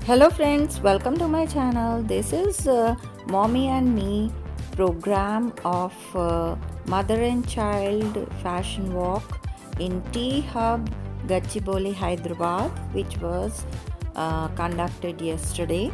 Hello friends, welcome to my channel. This is Mome and Me program of Mother and Child Fashion Walk in Tea Hub, Gachibowli, Hyderabad, which was conducted yesterday.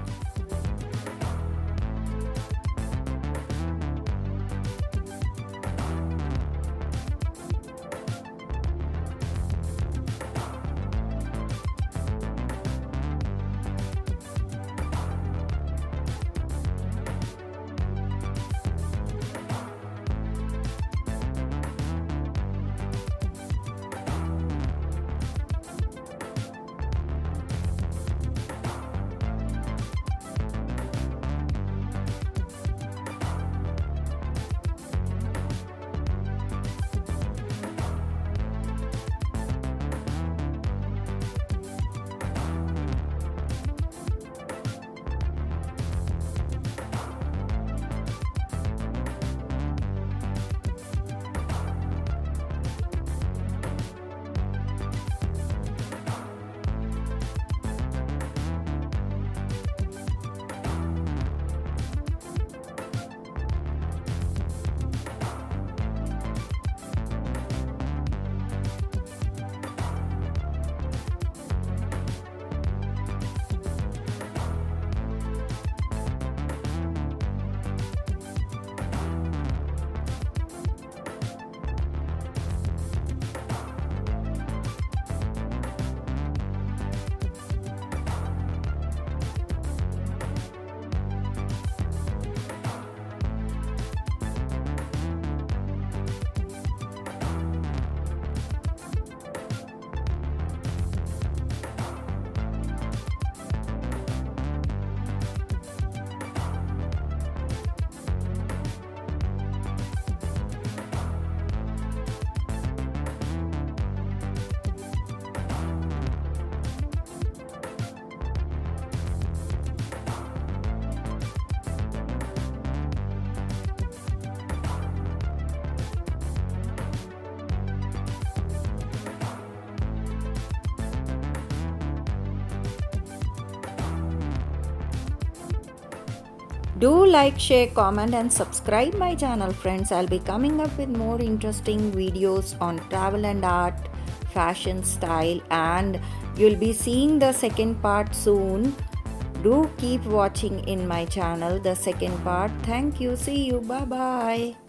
Do like, share, comment and subscribe my channel friends. I'll be coming up with more interesting videos on travel and art, fashion, style, and you'll be seeing the second part soon. Do keep watching in my channel the second part. Thank you. See you. Bye bye.